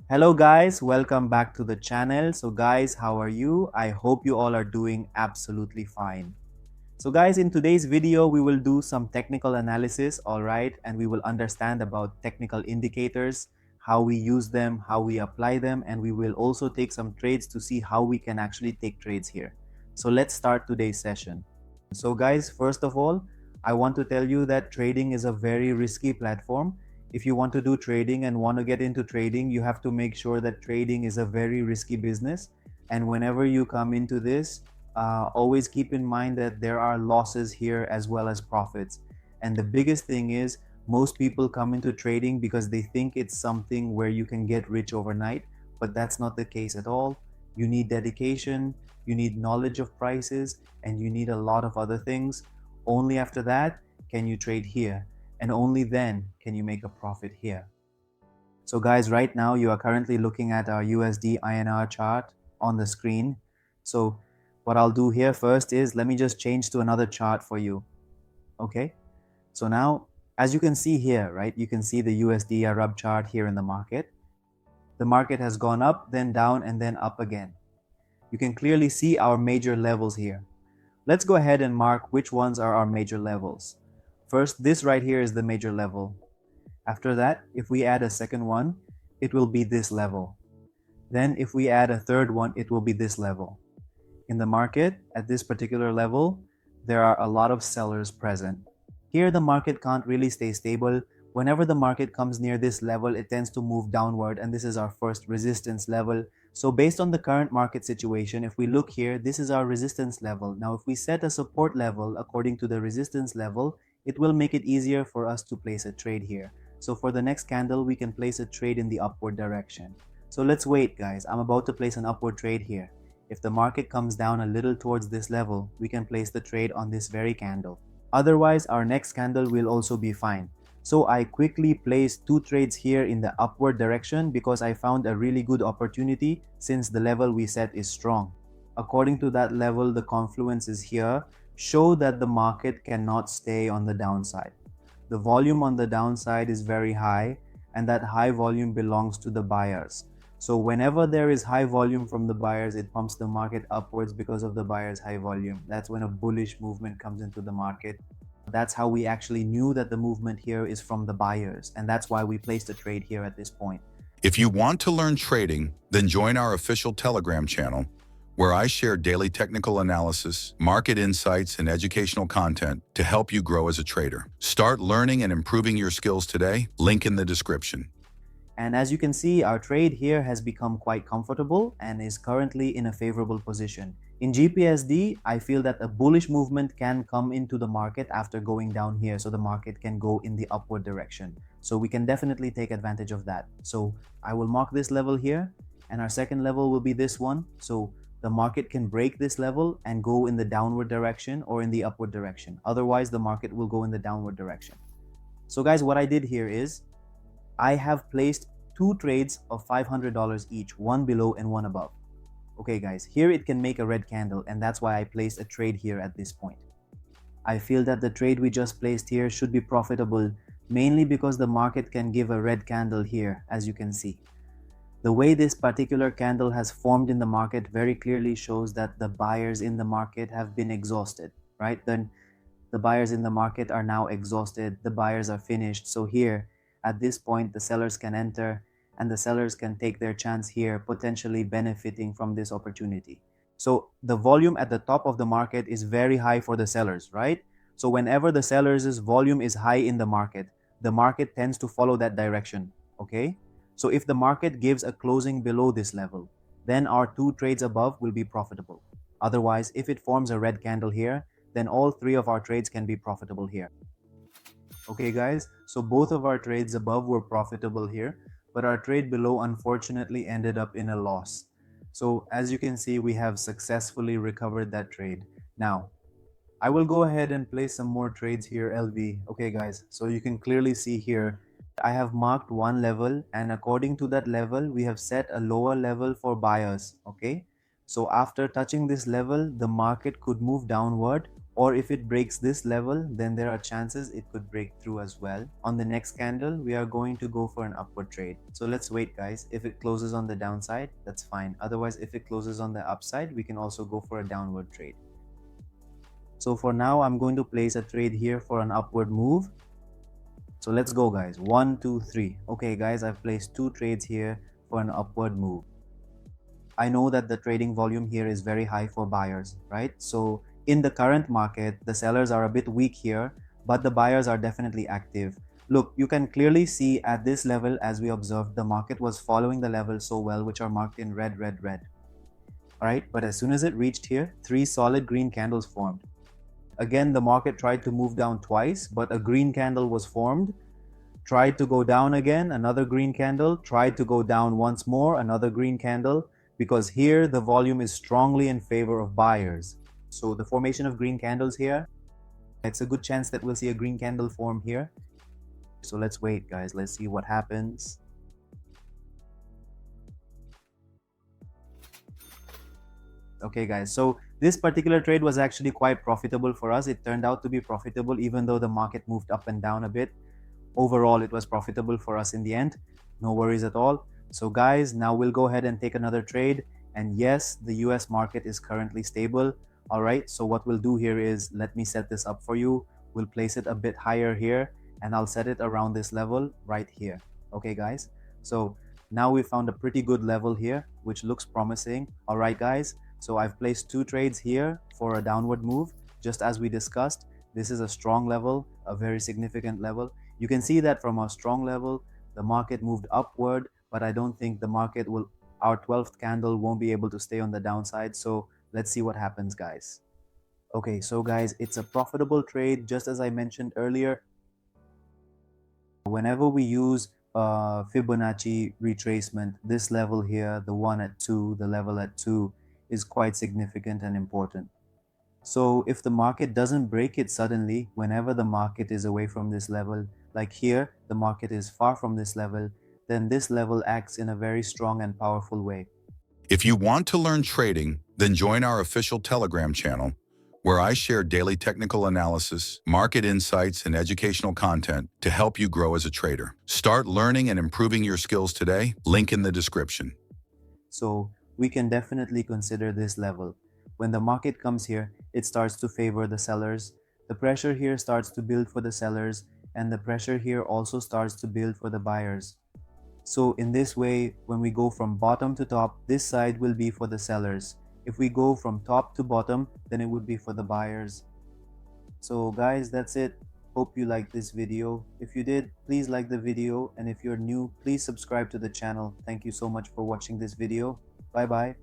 Hello guys, welcome back to the channel. So guys, how are you? I hope you all are doing absolutely fine. So guys, in today's video, we will do some technical analysis, all right? And we will understand about technical indicators, how we use them, how we apply them, and we will also take some trades to see how we can actually take trades here. So let's start today's session. So guys, first of all, I want to tell you that trading is a very risky platform. If you want to do trading and want to get into trading, you have to make sure that trading is a very risky business. And whenever you come into this, always keep in mind that there are losses here as well as profits. And the biggest thing is most people come into trading because they think it's something where you can get rich overnight, but that's not the case at all. You need dedication, you need knowledge of prices, and you need a lot of other things. Only after that can you trade here, and only then can you make a profit here. So guys, right now you are currently looking at our USD INR chart on the screen. So what I'll do here first is let me just change to another chart for you. Okay, so now as you can see here, right, you can see the USD Arab chart here in the market. The market has gone up, then down, and then up again. You can clearly see our major levels here. Let's go ahead and mark which ones are our major levels. First, this right here is the major level. After that, if we add a second one, it will be this level. Then if we add a third one, it will be this level. In the market, at this particular level, there are a lot of sellers present. Here, the market can't really stay stable. Whenever the market comes near this level, it tends to move downward, and this is our first resistance level. So based on the current market situation, if we look here, this is our resistance level. Now, if we set a support level according to the resistance level, it will make it easier for us to place a trade here. So for the next candle, we can place a trade in the upward direction. So let's wait, guys. I'm about to place an upward trade here. If the market comes down a little towards this level, we can place the trade on this very candle. Otherwise, our next candle will also be fine. So I quickly placed two trades here in the upward direction because I found a really good opportunity since the level we set is strong. According to that level, the confluences here show that the market cannot stay on the downside. The volume on the downside is very high, and that high volume belongs to the buyers. So whenever there is high volume from the buyers, it pumps the market upwards because of the buyers' high volume. That's when a bullish movement comes into the market. That's how we actually knew that the movement here is from the buyers, and that's why we placed a trade here at this point. If you want to learn trading, then join our official Telegram channel, where I share daily technical analysis, market insights, and educational content to help you grow as a trader. Start learning and improving your skills today. Link in the description. And as you can see, our trade here has become quite comfortable and is currently in a favorable position. In GPSD, I feel that a bullish movement can come into the market after going down here, so the market can go in the upward direction. So we can definitely take advantage of that. So I will mark this level here, and our second level will be this one. So the market can break this level and go in the downward direction or in the upward direction. Otherwise, the market will go in the downward direction. So guys, what I did here is I have placed two trades of $500 each, one below and one above. Okay guys, here it can make a red candle, and that's why I placed a trade here at this point. I feel that the trade we just placed here should be profitable, mainly because the market can give a red candle here, as you can see. The way this particular candle has formed in the market very clearly shows that the buyers in the market have been exhausted, right? Then the buyers in the market are now exhausted, the buyers are finished. So here, at this point, the sellers can enter, and the sellers can take their chance here, potentially benefiting from this opportunity. So the volume at the top of the market is very high for the sellers, right? So whenever the sellers' volume is high in the market tends to follow that direction, okay? So if the market gives a closing below this level, then our two trades above will be profitable. Otherwise, if it forms a red candle here, then all three of our trades can be profitable here. Okay guys, so both of our trades above were profitable here, but our trade below unfortunately ended up in a loss. So as you can see, we have successfully recovered that trade. Now, I will go ahead and place some more trades here, LV. Okay guys, so you can clearly see here, I have marked one level, and according to that level, we have set a lower level for buyers, okay? So after touching this level, the market could move downward or if it breaks this level, then there are chances it could break through as well. On the next candle, we are going to go for an upward trade. So let's wait, guys. If it closes on the downside, that's fine. Otherwise, if it closes on the upside, we can also go for a downward trade. So for now, I'm going to place a trade here for an upward move. So let's go, guys. 1, 2, 3. Okay, guys, I've placed 2 trades here for an upward move. I know that the trading volume here is very high for buyers, right? So in the current market, the sellers are a bit weak here, but the buyers are definitely active. Look, you can clearly see at this level, as we observed, the market was following the levels so well, which are marked in red, red, red. All right, but as soon as it reached here, 3 solid green candles formed. Again, the market tried to move down twice, but a green candle was formed. Tried to go down again, another green candle. Tried to go down once more, another green candle. Because here the volume is strongly in favor of buyers. So the formation of green candles here, it's a good chance that we'll see a green candle form here. So let's wait, guys. Let's see what happens. Okay, guys, so this particular trade was actually quite profitable for us. It turned out to be profitable even though the market moved up and down a bit. Overall, it was profitable for us in the end. No worries at all. So guys, now we'll go ahead and take another trade. And yes, the US market is currently stable. All right, so what we'll do here is, let me set this up for you. We'll place it a bit higher here, and I'll set it around this level right here. Okay, guys, so now we found a pretty good level here, which looks promising. All right, guys, so I've placed 2 trades here for a downward move, just as we discussed. This is a strong level, a very significant level. You can see that from a strong level, the market moved upward, but I don't think the market will, our 12th candle won't be able to stay on the downside. So let's see what happens, guys. Okay, so guys, it's a profitable trade, just as I mentioned earlier. Whenever we use Fibonacci retracement, this level here, the one at 2, the level at 2, is quite significant and important. So if the market doesn't break it suddenly, whenever the market is away from this level, like here, the market is far from this level, then this level acts in a very strong and powerful way. If you want to learn trading, then join our official Telegram channel, where I share daily technical analysis, market insights, and educational content to help you grow as a trader. Start learning and improving your skills today. Link in the description. So we can definitely consider this level. When the market comes here, it starts to favor the sellers. The pressure here starts to build for the sellers, and the pressure here also starts to build for the buyers. So in this way, when we go from bottom to top, this side will be for the sellers. If we go from top to bottom, then it would be for the buyers. So guys, that's it. Hope you liked this video. If you did, please like the video, and if you're new, please subscribe to the channel. Thank you so much for watching this video. Bye bye.